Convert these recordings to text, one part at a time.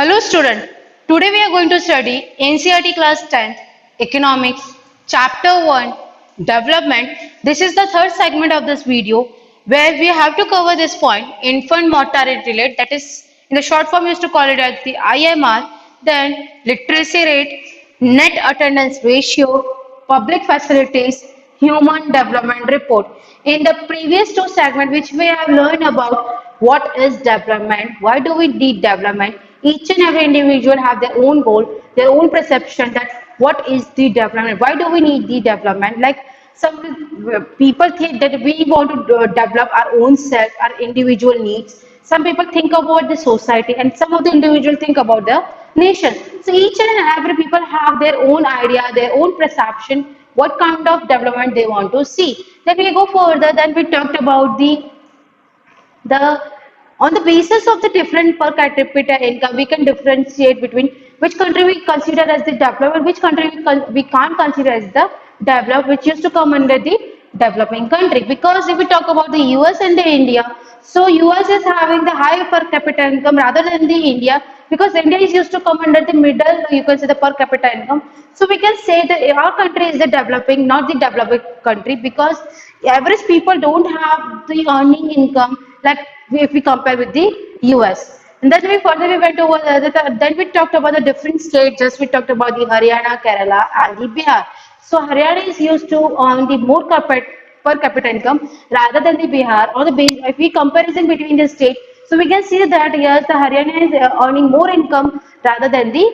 Hello student. Today we are going to study NCERT class 10th Economics chapter 1 Development. This is the third segment of this video where we have to cover this point infant mortality rate, that is in the short form we used to call it as the IMR, then literacy rate, net attendance ratio, public facilities, human development report. In the previous two segments which we have learned about what is development, why do we need development, each and every individual have their own goal, their own perception that what is the development, why do we need the development. Like some people think that we want to develop our own self, our individual needs. Some people think about the society and some of the individual think about the nation. So each and every people have their own idea, their own perception, what kind of development they want to see. Then we go further, then we talked about the on the basis of the different per capita income, we can differentiate between which country we consider as the developed and which country we can't consider as the developed, which used to come under the developing country. Because if we talk about the US and the India, so US is having the high per capita income rather than the India, because India is used to come under the middle, you can say the per capita income. So we can say that our country is the developing, not the developing country, because average people don't have the earning income like if we compare with the US. And then we went over then we talked about the different states. Just we talked about the Haryana, Kerala, and the Bihar. So Haryana is used to earn the more per capita income rather than the Bihar. Or the if we comparison between the state, so we can see that yes, the Haryana is earning more income rather than the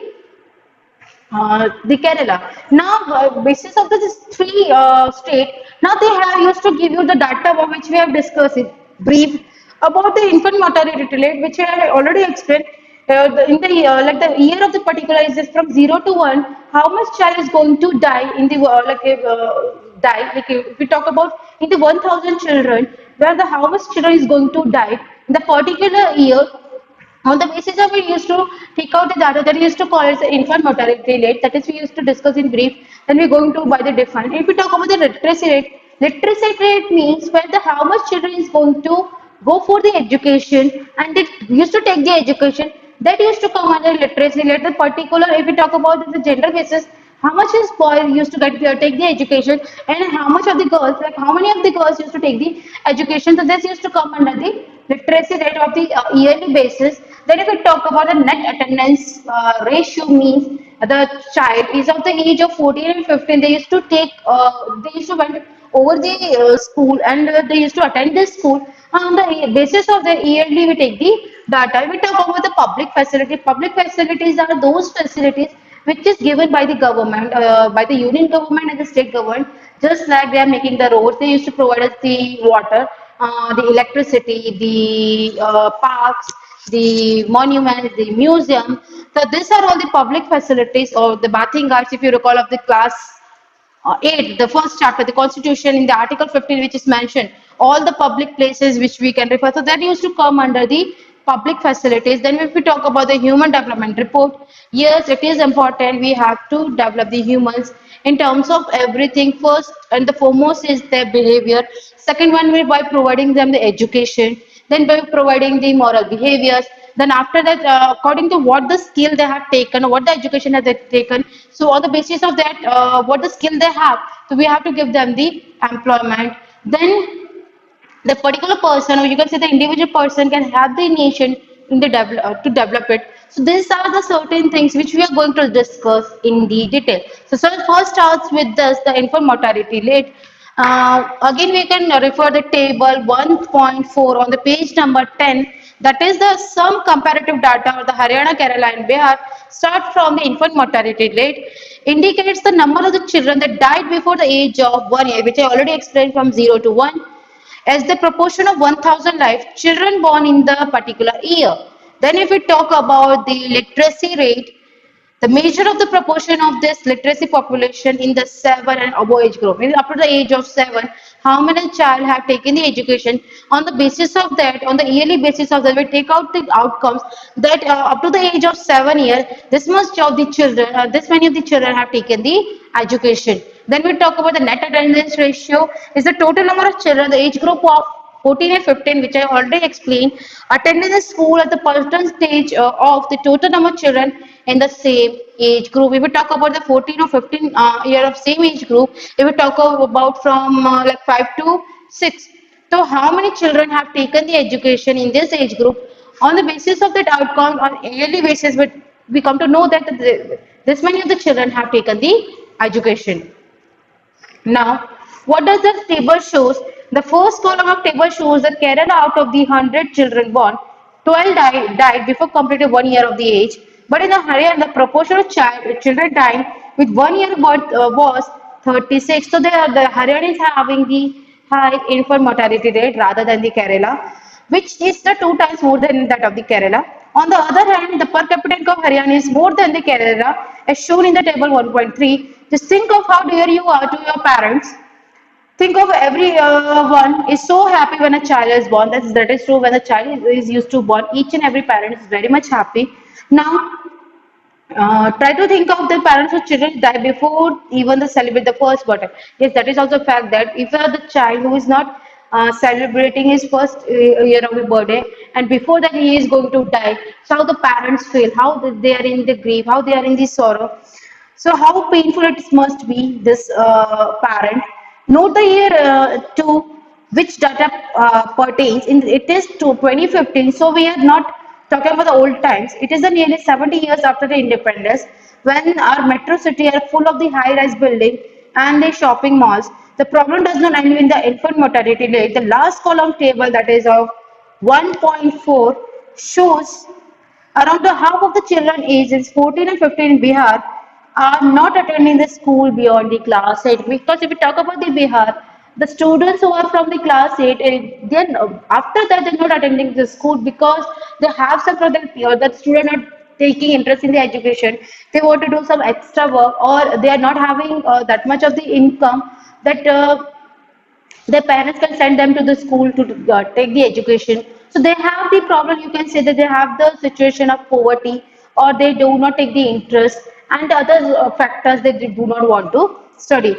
Kerala. Now, basis of the three state, now they have used to give you the data about which we have discussed in brief about the infant mortality rate, which I have already explained. In the like the year of the particular is just from 0 to 1, how much child is going to die in the die. Like if we talk about in the 1,000 children, where the how much children is going to die in the particular year, on the basis of we used to take out the data that we used to call it the infant mortality rate, that is we used to discuss in brief, then we're going to by the define. If we talk about the literacy rate means where the how much children is going to go for the education and they used to take the education, that used to come under literacy rate. The particular, if we talk about the gender basis, how much is boy used to take the education and how much of the girls, like how many of the girls used to take the education. So this used to come under the literacy rate of the yearly basis. Then if we talk about the net attendance ratio means the child is of the age of 14 and 15, they used to take they used to went over the school and they used to attend this school. On the basis of the yearly we take the data. We talk about the public facility. Public facilities are those facilities which is given by the government, by the union government and the state government. Just like they are making the roads, they used to provide us the water, the electricity, the parks, the monuments, the museum. So these are all the public facilities, or the bathing arts, if you recall of the class 8, the first chapter, the Constitution, in the Article 15, which is mentioned, all the public places which we can refer. So that used to come under the public facilities. Then if we talk about the human development report, yes, it is important. We have to develop the humans in terms of everything. First and the foremost is their behavior. Second one, we by providing them the education. Then by providing the moral behaviors. Then after that, according to what the skill they have taken, what the education has they taken, so on the basis of that, what the skill they have, so we have to give them the employment. Then the particular person, or you can say the individual person, can help the nation in the to develop it. So these are the certain things which we are going to discuss in the detail. So first starts with this, the infant mortality rate. Again, we can refer the table 1.4 on the page number 10. That is the some comparative data of the Haryana, Kerala, and Bihar. Start from the infant mortality rate. Indicates the number of the children that died before the age of 1 year, which I already explained from 0 to 1, as the proportion of 1,000 live children born in the particular year. Then if we talk about the literacy rate, the measure of the proportion of this literacy population in the 7 and above age group, means up to the age of 7, how many child have taken the education. On the basis of that, on the yearly basis of that, we take out the outcomes that up to the age of 7 years, this much of the children, this many of the children have taken the education. Then we talk about the net attendance ratio, is the total number of children, the age group of 14 and 15, which I already explained, attending the school at the percentage of the total number of children in the same age group. If we talk about the 14 or 15 year of same age group, if we talk about from like 5 to 6. So how many children have taken the education in this age group? On the basis of that outcome, on yearly basis, we come to know that this many of the children have taken the education. Now, what does the table shows? The first column of table shows that Kerala, out of the 100 children born, 12 died before completing 1 year of the age. But in the Haryana, the proportion of children dying with 1 year birth was 36. So the Haryana is having the high infant mortality rate rather than the Kerala, which is the 2 times more than that of the Kerala. On the other hand, the per capita income of Haryana is more than the Kerala, as shown in the table 1.3. Just think of how dear you are to your parents. Think of every one is so happy when a child is born. That is true. When a child is used to born, each and every parent is very much happy. Now, try to think of the parents of children die before even the celebrate the first birthday. Yes, that is also a fact that if the child who is not celebrating his first year of a birthday and before that he is going to die, so how the parents feel, how they are in the grief, how they are in the sorrow. So how painful it must be this parent. Note the year to which data pertains. It is to 2015. So we are not talking about the old times. It is the nearly 70 years after the independence when our metro city are full of the high-rise building and the shopping malls. The problem does not end in the infant mortality rate. The last column table that is of 1.4 shows around the half of the children ages 14 and 15 in Bihar are not attending the school beyond the class 8. Because if we talk about the Bihar, the students who are from the class 8, then after that they're not attending the school because they have some other fear that student are taking interest in the education. They want to do some extra work or they are not having that much of the income that their parents can send them to the school to take the education. So they have the problem, you can say that they have the situation of poverty or they do not take the interest and the other factors that they do not want to study.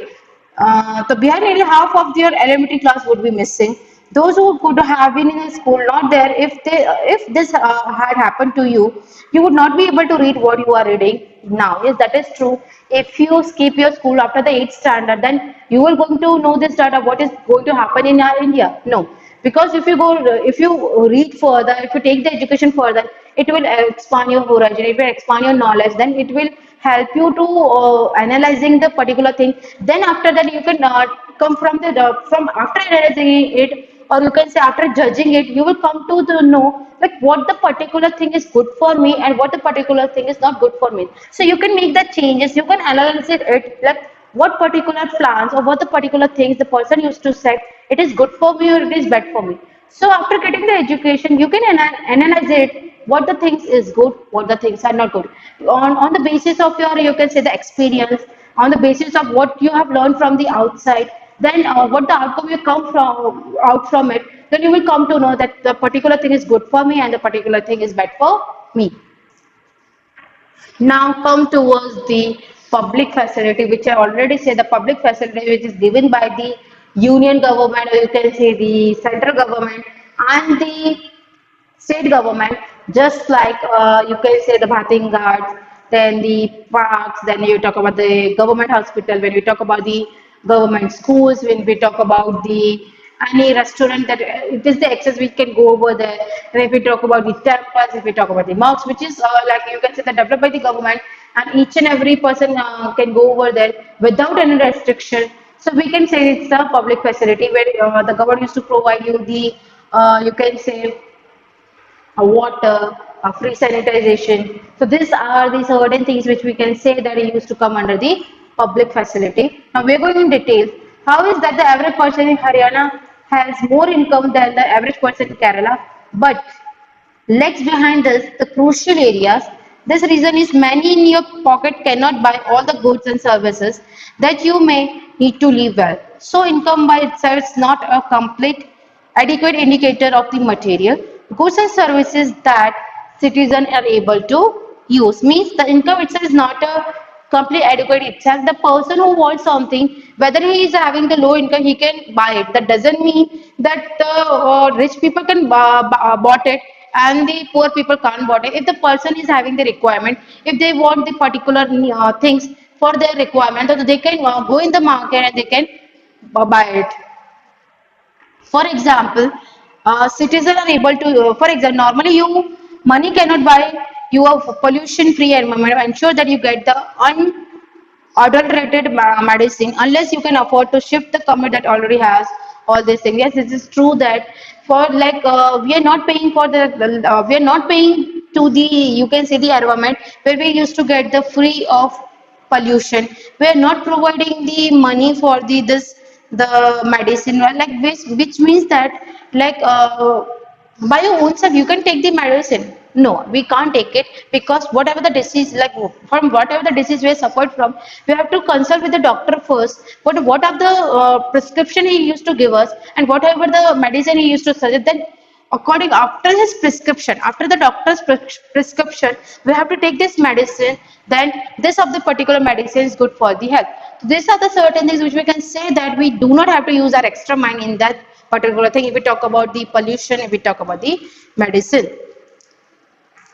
So behind nearly half of their elementary class would be missing. Those who could have been in a school not there, if this had happened to you, you would not be able to read what you are reading now. Yes, that is true. If you skip your school after the 8th standard, then you are going to know this data what is going to happen in our India. No, because if you read further, if you take the education further, it will expand your horizon, it will expand your knowledge, then it will help you to analyzing the particular thing. Then after that, you can come from from after analyzing it, or you can say after judging it, you will come to the know like what the particular thing is good for me and what the particular thing is not good for me. So you can make the changes, you can analyze it like what particular plans or what the particular things the person used to say it is good for me or it is bad for me. So after getting the education, you can analyze it what the things is good, what the things are not good. On the basis of your you can say the experience, on the basis of what you have learned from the outside, then what the outcome you come from out from it, then you will come to know that the particular thing is good for me and the particular thing is bad for me. Now come towards the public facility, which I already said the public facility which is given by the union government or you can say the central government and the state government, just like you can say the bathing guards, then the parks, then you talk about the government hospital, when we talk about the government schools, when we talk about the any restaurant that it is the access we can go over there. And if we talk about the temples, if we talk about the mosques, which is like you can say that developed by the government, and each and every person can go over there without any restriction. So we can say it's a public facility where the government used to provide you the you can say water, free sanitization. So these are the certain things which we can say that it used to come under the public facility. Now we're going in details. How is that the average person in Haryana has more income than the average person in Kerala? But legs behind this, the crucial areas. This reason is money in your pocket cannot buy all the goods and services that you may need to live well. So income by itself is not a complete adequate indicator of the material goods and services that citizens are able to use. Means the income itself is not a complete adequate itself. The person who wants something Whether he is having the low income, he can buy it. That doesn't mean that the rich people can bought it and the poor people can't bought it. If the person is having the requirement, if they want the particular things for their requirement, so they can go in the market and they can buy it. For example, citizens are able to, for example, normally you money cannot buy your pollution-free environment. Ensure that you get the unadulterated medicine unless you can afford to shift the commute that already has all these things. Yes, it is true that for like we are not paying for the we are not paying to the, you can say, the environment where we used to get the free of pollution. We are not providing the money for the this the medicine, right? Like which means that like by your own self you can take the medicine. No, we can't take it because whatever the disease, like from whatever the disease we suffered from, we have to consult with the doctor first. But what are the prescription he used to give us and whatever the medicine he used to suggest, then according after his prescription, after the doctor's prescription, we have to take this medicine. Then this of the particular medicine is good for the health. These are the certain things which we can say that we do not have to use our extra mind in that particular thing. If we talk about the pollution, if we talk about the medicine,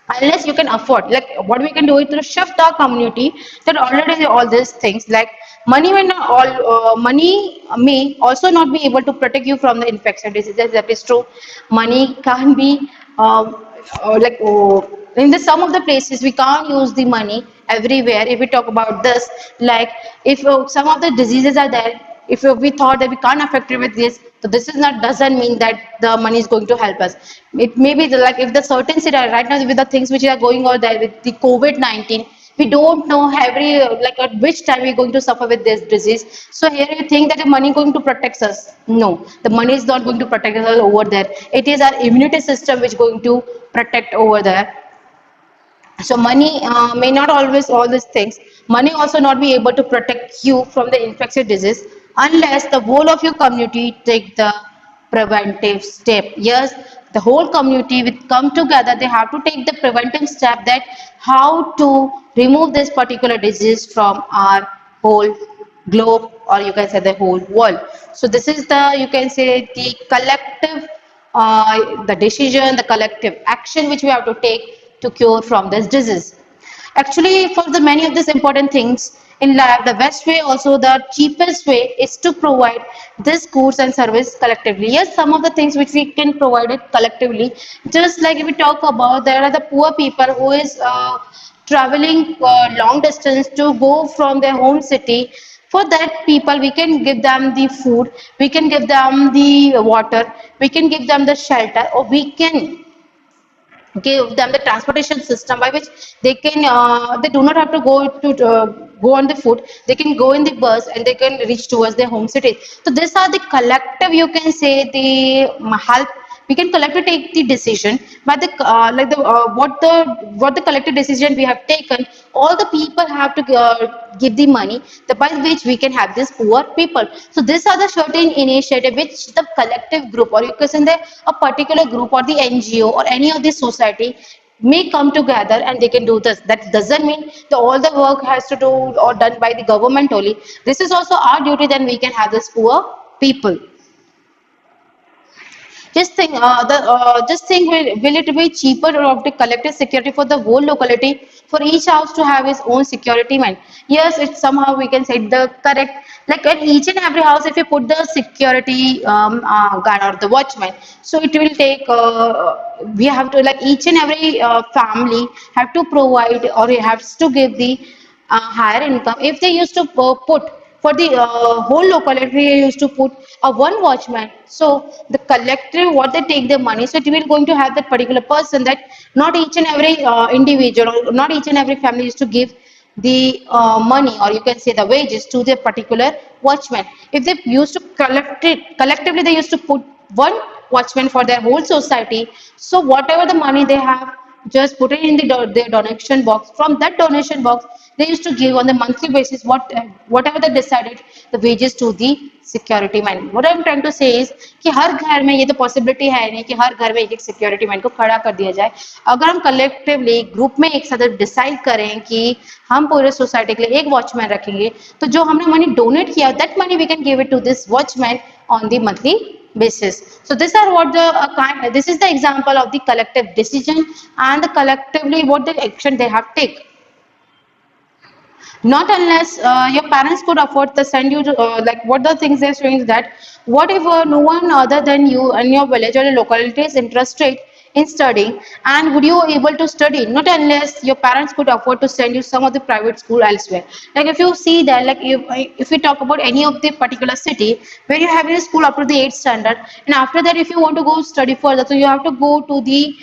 unless you can afford, like what we can do is to shift our community that already all these things, like money may not all money may also not be able to protect you from the infection diseases. That is true. Money can be like in the some of the places we can't use the money everywhere. If we talk about this, like if some of the diseases are there, if we thought that we can't affect it with this, so this is not doesn't mean that the money is going to help us. It may be like if the certain city right now with the things which are going on there with the COVID-19, we don't know every like at which time we're going to suffer with this disease. So here you think that the money is going to protect us. No, the money is not going to protect us over there. It is our immunity system which is going to protect over there. So money may not always all these things. Money also not be able to protect you from the infectious disease unless the whole of your community take the preventive step. Yes, the whole community will come together. They have to take the preventive step that how to remove this particular disease from our whole globe, or you can say the whole world. So this is the, you can say, the collective the decision, the collective action which we have to take to cure from this disease. Actually, for the many of these important things in life, the best way, also the cheapest way, is to provide these goods and service collectively. Yes, some of the things which we can provide it collectively, just like if we talk about, there are the poor people who is traveling long distance to go from their home city. For that people, we can give them the food, we can give them the water, we can give them the shelter, or we can give them the transportation system by which they can they do not have to go on the foot. They can go in the bus and they can reach towards their home city. So these are the collective, you can say, the help. We can collectively take the decision, but the like the what the collective decision we have taken, all the people have to give the money, the by which we can have these poor people. So these are the certain initiative which the collective group, or you can say a particular group or the NGO or any of the society may come together and they can do this. That doesn't mean the all the work has to do or done by the government only. This is also our duty. Then we can have this poor people. Just think, will it be cheaper of the collective security for the whole locality, for each house to have its own security man? Yes, it's somehow we can say the correct, like at each and every house, if you put the security guard or the watchman, so it will take, we have to, like each and every family have to provide or has to give the higher income. If they used to put for the whole locality, they used to put a one watchman. So the collective, what they take the money, so it will going to have that particular person, that not each and every individual or not each and every family used to give the money, or you can say the wages to their particular watchman. If they used to collect it collectively, they used to put one watchman for their whole society. So whatever the money they have, just put it in the their donation box. From that donation box, they used to give on the monthly basis whatever they decided the wages to the security man. What I'm trying to say is कि हर घर में ये तो possibility है नहीं कि हर घर में एक एक सिक्योरिटी मैन को खड़ा कर दिया जाए. अगर हम कलेक्टिवली ग्रुप में एक साथ डिसाइड करें कि हम पूरे सोसाइटी के लिए एक वॉचमैन रखेंगे, तो जो हमने मनी डोनेट किया that money we can give it to this watchman on the monthly basis. So these are what the this is the example of the collective decision and the collectively what the action they have take. Not unless your parents could afford to send you to, like what the things they're showing is that what if no one other than you and your village or your locality is interested in studying, and would you able to study? Not unless your parents could afford to send you some of the private school elsewhere. Like if you see that, like if we talk about any of the particular city where you have a school up to the 8th standard, and after that if you want to go study further, so you have to go to the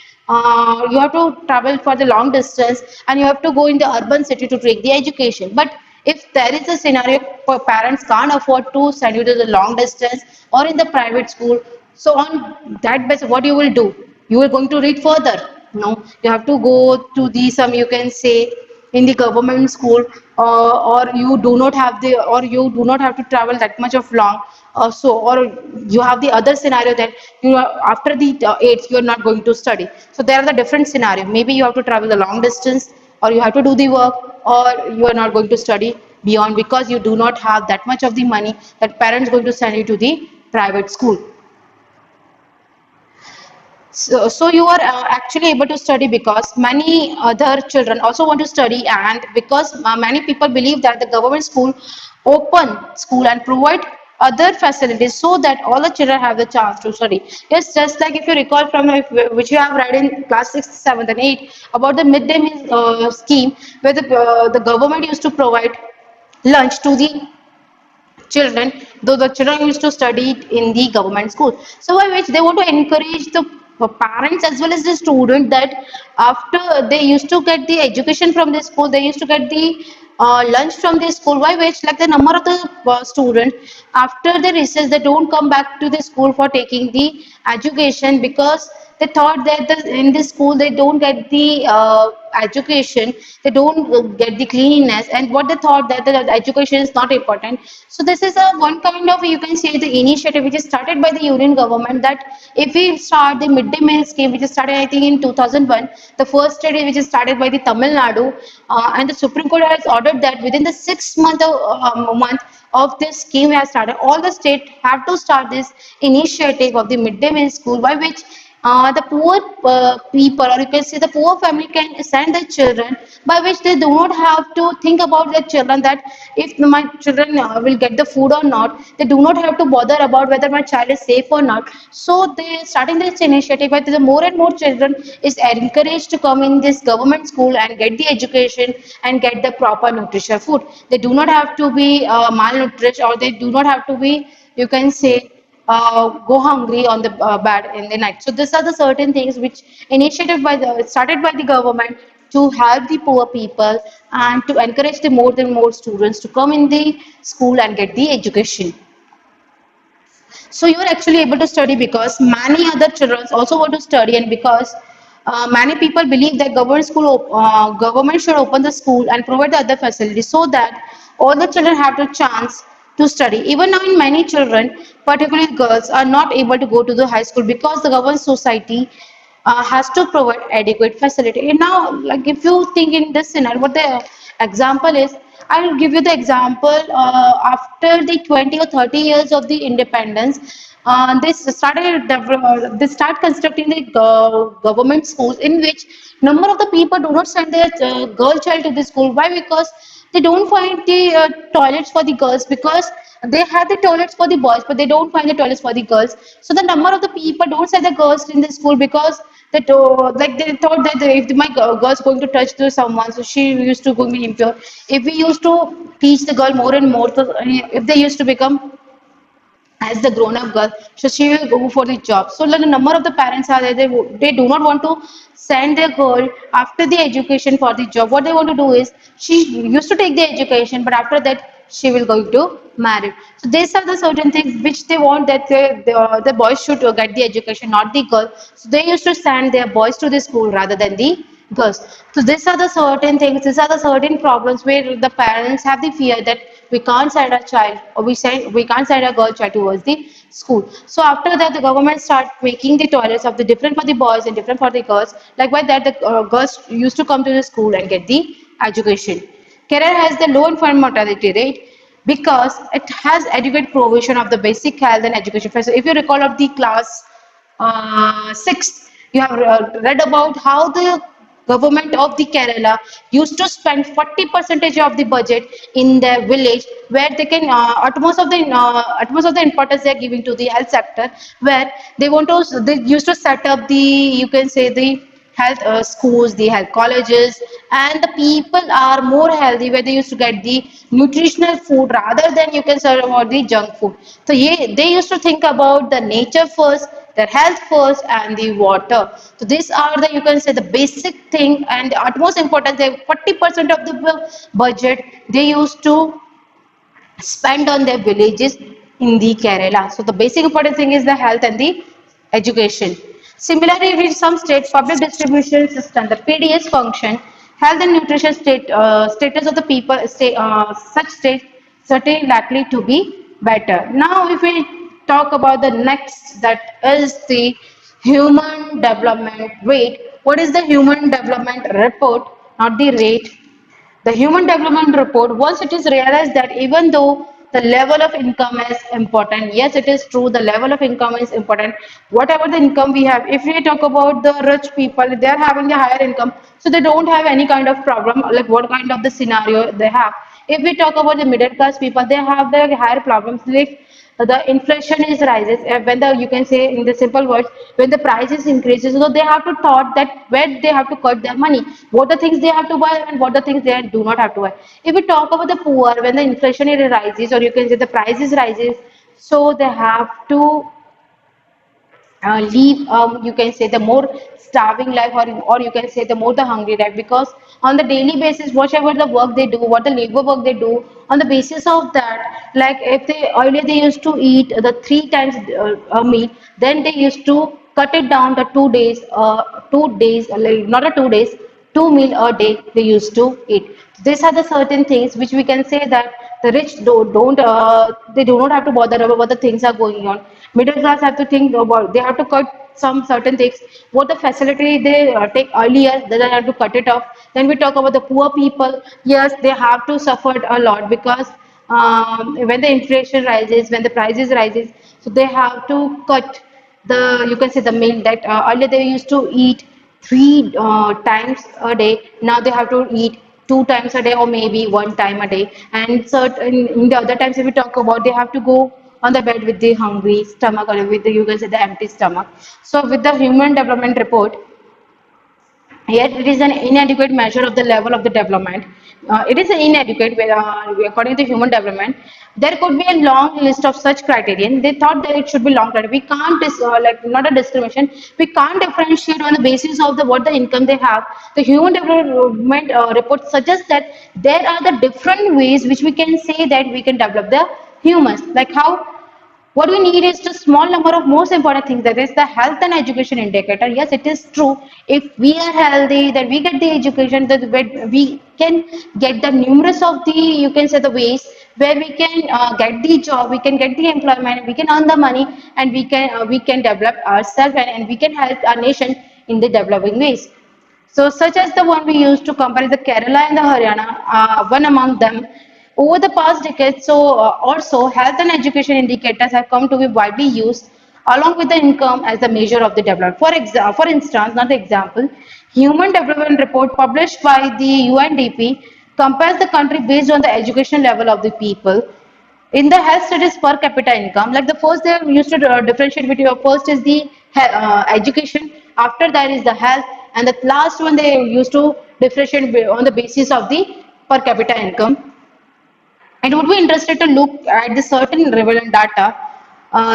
you have to travel for the long distance and you have to go in the urban city to take the education. But if there is a scenario where parents can't afford to send you to the long distance or in the private school, so on that basis what you will do, you are going to read further. No, you have to go to the some, you can say, in the government school, or you do not have the, or you do not have to travel that much of long, so, or you have the other scenario that you are after the 8th you are not going to study. So there are the different scenario, maybe you have to travel the long distance, or you have to do the work, or you are not going to study beyond because you do not have that much of the money that parents going to send you to the private school. So you are actually able to study because many other children also want to study, and because many people believe that the government school open school and provide other facilities so that all the children have the chance to study. Yes, just like if you recall from which you have read in class 6, 7 and 8 about the midday meal scheme, where the government used to provide lunch to the children, though the children used to study in the government school. So by which they want to encourage the parents as well as the student that after they used to get the education from the school, they used to get the lunch from the school, by which like the number of the student after the recess they don't come back to the school for taking the education because they thought that in this school they don't get the education, they don't get the cleanliness, and what they thought that the education is not important. So this is a one kind of, you can say, the initiative which is started by the union government, that if we start the midday meal scheme which is started I think in 2001, the first study which is started by the Tamil Nadu, and the Supreme Court has ordered that within the 6 month of this scheme has started, all the state have to start this initiative of the midday meal school, by which the poor people, or you can say the poor family, can send their children, by which they do not have to think about their children that if my children will get the food or not. They do not have to bother about whether my child is safe or not. So they starting this initiative where the more and more children is encouraged to come in this government school and get the education and get the proper nutritious food. They do not have to be malnourished, or they do not have to be, you can say, go hungry on the bed in the night. So these are the certain things which initiated by the started by the government to help the poor people and to encourage the more and more students to come in the school and get the education. So you are actually able to study because many other children also want to study, and because many people believe that government should open the school and provide the other facilities so that all the children have the chance to study. Even now, in many children, particularly girls, are not able to go to the high school because the government society has to provide adequate facility. And now, like if you think in this scenario, what the example is, I will give you the example. After the 20 or 30 years of the independence, they start constructing the government schools in which number of the people do not send their girl child to the school. Why? Because they don't find the toilets for the girls, because they have the toilets for the boys, but they don't find the toilets for the girls. So the number of the people don't send the girls in the school because like they thought that if my girl's going to touch to someone, so she used to go be impure. If we used to teach the girl more and more, so if they used to become as the grown-up girl, so she will go for the job. So like, a number of the parents are there, they do not want to send their girl after the education for the job. What they want to do is, she used to take the education, but after that she will go to marry. So these are the certain things which they want, that the boys should get the education, not the girl. So they used to send their boys to the school rather than the Girls. So these are the certain things, these are the certain problems where the parents have the fear that we can't send a child or we can't send a girl child towards the school. So after that the government start making the toilets of the different for the boys and different for the girls. Like by that the girls used to come to the school and get the education. Kerala has the low infant mortality rate because it has adequate provision of the basic health and education. So if you recall of the class 6, you have read about how the government of the Kerala used to spend 40 percentage of the budget in their village, where they can utmost of the importance they are giving to the health sector, where they used to set up the, you can say, the health schools, the health colleges, and the people are more healthy where they used to get the nutritional food rather than, you can say, about the junk food. So yeah, they used to think about the nature first, their health first, and the water. So these are the, you can say, the basic thing and the utmost important. They 40% of the budget they used to spend on their villages in the Kerala. So the basic important thing is the health and the education. Similarly, in some states, public distribution system, the PDS function, health and nutrition status of the people, such states certainly likely to be better. Now, if we talk about the next, that is the human development rate. What is the human development report? Not the rate, the Human Development Report, once it is realized that even though the level of income is important, yes, it is true, the level of income is important. Whatever the income we have, if we talk about the rich people, they are having a higher income, so they don't have any kind of problem, like what kind of the scenario they have. If we talk about the middle class people, they have the higher problems. Like the inflation is rises when the, you can say in the simple words, when the prices increases, so they have to thought that where they have to cut their money, what the things they have to buy and what the things they do not have to buy. If we talk about the poor, when the inflation rate rises, or you can say the prices rises, so they have to leave, you can say, the more starving life, or you can say the more the hungry life, because on the daily basis whatever the work they do, what the labor work they do, on the basis of that, like if they earlier they used to eat the 3 times a meal, then they used to cut it down to 2 days, 2 days, like not a 2 days, 2 meal a day they used to eat. These are the certain things which we can say that the rich don't they do not have to bother about what the things are going on. Middle class have to think about, they have to cut some certain things. What the facility they take earlier, then they have to cut it off. Then we talk about the poor people. Yes, they have to suffer a lot because when the inflation rises, when the prices rises, so they have to cut the, you can say, the meal that earlier they used to eat 3 times a day. Now they have to eat 2 times a day or maybe 1 time a day. And certain in the other times, if we talk about, they have to go on the bed with the hungry stomach, or with the, you can say, the empty stomach. So with the Human Development Report, yet it is an inadequate measure of the level of the development. It is inadequate according to human development. There could be a long list of such criterion. They thought that it should be long criteria. We can't like not a discrimination. We can't differentiate on the basis of the what the income they have. The human development report suggests that there are the different ways which we can say that we can develop the humans. Like how, what we need is just small number of most important things, that is the health and education indicator. Yes, it is true, if we are healthy, then we get the education, that we can get the numerous of the, you can say, the ways where we can get the job, we can get the employment, we can earn the money, and we can develop ourselves, and we can help our nation in the developing ways. So, such as the one we used to compare the Kerala and the Haryana, one among them. Over the past decades, also health and education indicators have come to be widely used along with the income as the measure of the development. For instance, not the example, Human Development Report published by the UNDP compares the country based on the education level of the people. In the health studies per capita income, like the first they used to differentiate between, first is the education, after that is the health, and the last one they used to differentiate on the basis of the per capita income. It would be interested to look at the certain relevant data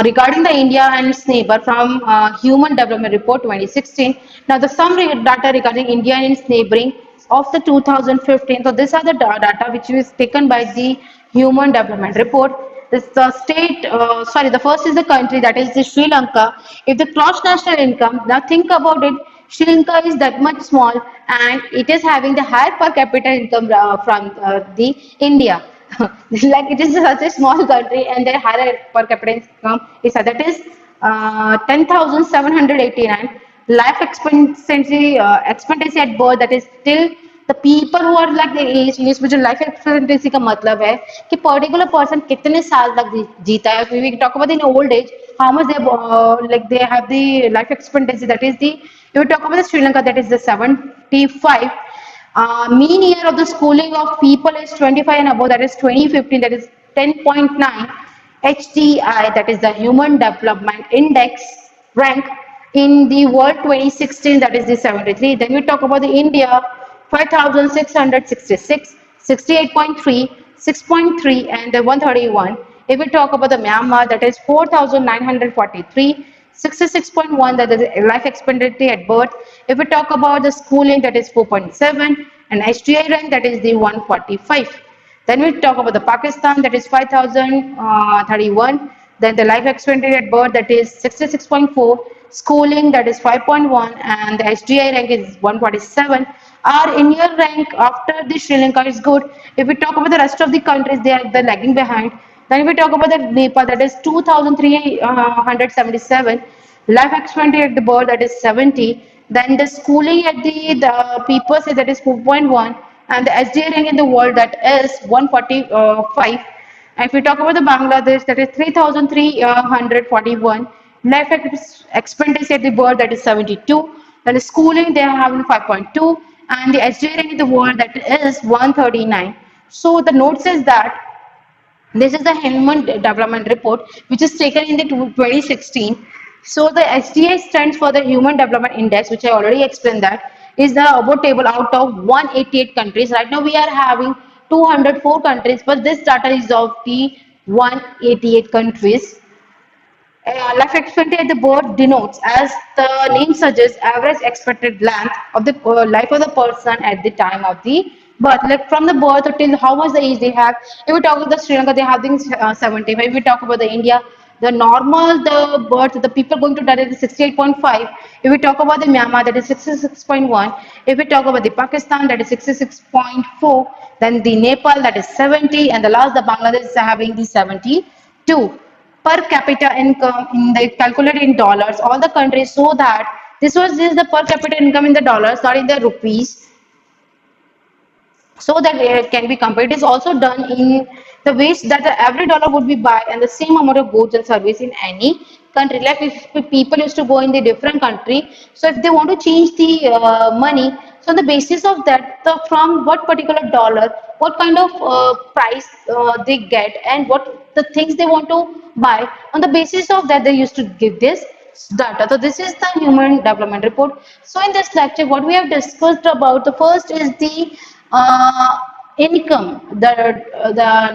regarding the India and its neighbor from Human Development Report 2016. Now, the summary data regarding India and its neighboring of the 2015. So, these are the data which is taken by the Human Development Report. This the state, sorry, the first is the country, that is the Sri Lanka. If the gross national income, now think about it. Sri Lanka is that much small, and it is having the higher per capita income from the India. Like it is such a small country, and their higher per capita income is that is 10,789. Life expectancy at birth, that is still the people who are like the age in which life expectancy का मतलब है कि particular person कितने साल तक जीता है. We talk about in old age how much they like they have the life expectancy, that is the, if we talk about the Sri Lanka, that is the 75. Mean year of the schooling of people is 25 and above, that is 2015, that is 10.9. HDI, that is the Human Development Index rank in the world 2016, that is the 73. Then we talk about the India, 5,666, 68.3, 6.3, and the 131. If we talk about the Myanmar, that is 4,943, 66.1, that is life expectancy at birth. If we talk about the schooling, that is 4.7, and HDI rank, that is the 145. Then we talk about the Pakistan, that is 5,031. Then the life expectancy at birth, that is 66.4. Schooling, that is 5.1, and the HDI rank is 147. Our Indian rank after the Sri Lanka is good. If we talk about the rest of the countries, they are the lagging behind. Then we talk about the Nepal, that is 2,377. Life expectancy at the birth, that is 70. Then the schooling at the people say that is 4.1, and the SDA rank in the world, that is 145. And if we talk about the Bangladesh, that is 3,341. Life expectancy at the birth, that is 72. Then the schooling, they are having 5.2, and the SDA rank in the world, that is 139. So the note says that this is the Human Development Report, which is taken in the 2016. So the SDI stands for the Human Development Index, which I already explained that is the about table out of 188 countries. Right now we are having 204 countries, but this data is of the 188 countries. Life expectancy at the birth denotes, as the name suggests, average expected length of the life of the person at the time of the birth. Like from the birth till how much the age they have. If we talk about the Sri Lanka, they have things 75. If we talk about the India, the normal the birth, the people going to die is 68.5. If we talk about the Myanmar, that is 66.1. If we talk about the Pakistan, that is 66.4. Then the Nepal, that is 70, and the last the Bangladesh is having the 72 per capita income in the calculated in dollars, all the countries, so that this is the per capita income in the dollars, not in the rupees, so that it can be compared. It is also done in the ways that every dollar would be buy and the same amount of goods and service in any country. Like if people used to go in the different country, so if they want to change the money, so on the basis of that, the from what particular dollar, what kind of price they get, and what the things they want to buy, on the basis of that they used to give this data. So this is the Human Development Report. So in this lecture, what we have discussed about, the first is the uh, income, the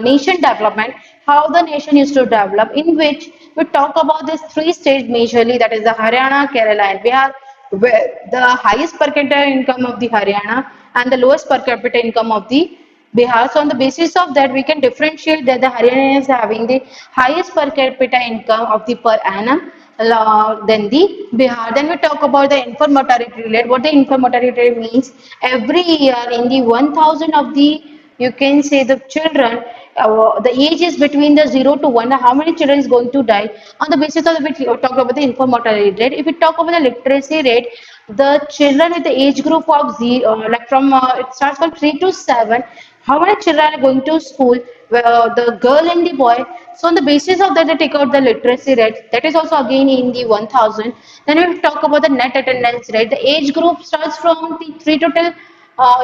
nation development, how the nation used to develop, in which we talk about these three states majorly, that is the Haryana, Kerala, and Bihar, where the highest per capita income of the Haryana and the lowest per capita income of the Bihar. So on the basis of that, we can differentiate that the Haryana is having the highest per capita income of the per annum than the Bihar. Then we talk about the infant mortality rate. What the infant mortality rate means, every year in the 1,000 of the, you can say the children, the age is between the 0 to 1, how many children is going to die. On the basis of which we talk about the infant mortality rate. If we talk about the literacy rate, the children with the age group of like from it starts from 3 to 7, how many children are going to school, the girl and the boy. So on the basis of that, they take out the literacy rate, that is also again in the 1,000. Then we talk about the net attendance rate. The age group starts from the 3 to till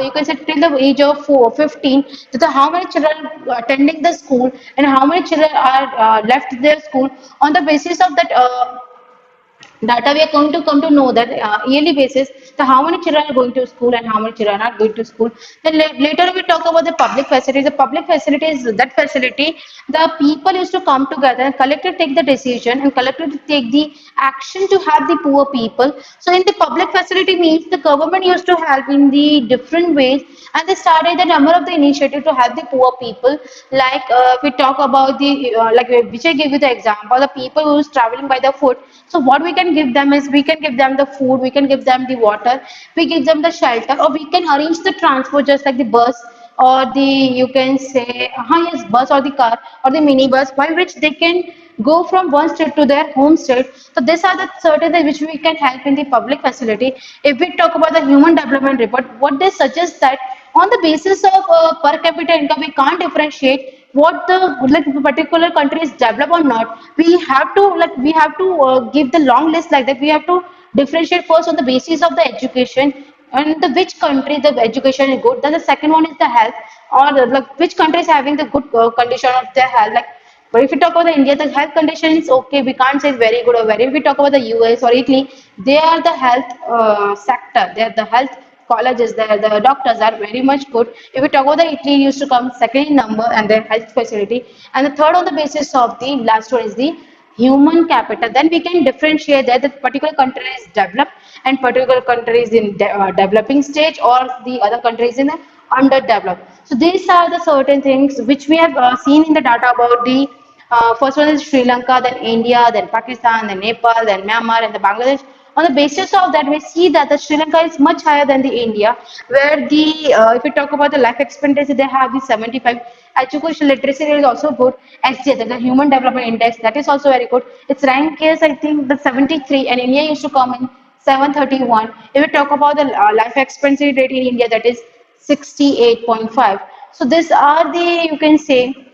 you can say till the age of 15, so the how many children are attending the school and how many children are left their school. On the basis of that data, we are going to come to know that yearly basis, the how many children are going to school and how many children are not going to school. Then later we talk about the public facilities. The public facility is that facility the people used to come together and collectively take the decision and collectively take the action to help the poor people. So in the public facility means the government used to help in the different ways, and they started the number of the initiative to help the poor people. Like if we talk about the like which I gave you the example, the people who is traveling by the foot. So what we can can give them is we can give them the food, we can give them the water, we give them the shelter, or we can arrange the transport just like the bus or the you can say yes bus or the car or the minibus by which they can go from one state to their home state. So these are the certain things which we can help in the public facility. If we talk about the human development report, what they suggest that on the basis of per capita income, we can't differentiate what the like particular country is developed or not. We have to give the long list like that. We have to differentiate first on the basis of the education and the which country the education is good. Then the second one is the health, or like which country is having the good condition of their health. Like, but if we talk about the India, the health condition is okay. We can't say it's very good or very. If we talk about the US or Italy, they are the health sector. They are the health colleges. There, the doctors are very much good. If we talk about the Italy, used to come second in number and their health facility, and the third on the basis of the last one is the human capital. Then we can differentiate that the particular country is developed and particular country is in developing stage, or the other countries in the underdeveloped. So these are the certain things which we have seen in the data about the first one is Sri Lanka, then India, then Pakistan, then Nepal, then Myanmar, and the Bangladesh. On the basis of that, we see that the Sri Lanka is much higher than the India, where the if we talk about the life expectancy, they have the 75. Education literacy rate is also good. SDH, that is the Human Development Index, that is also very good. Its rank is I think the 73, and India used to come in 731. If we talk about the life expectancy rate in India, that is 68.5. So these are the you can say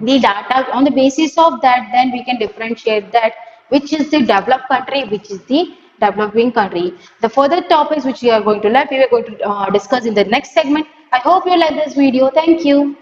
the data. On the basis of that, then we can differentiate that which is the developed country, which is the developing country. The further topics which we are going to learn, we are going to discuss in the next segment. I hope you like this video. Thank you.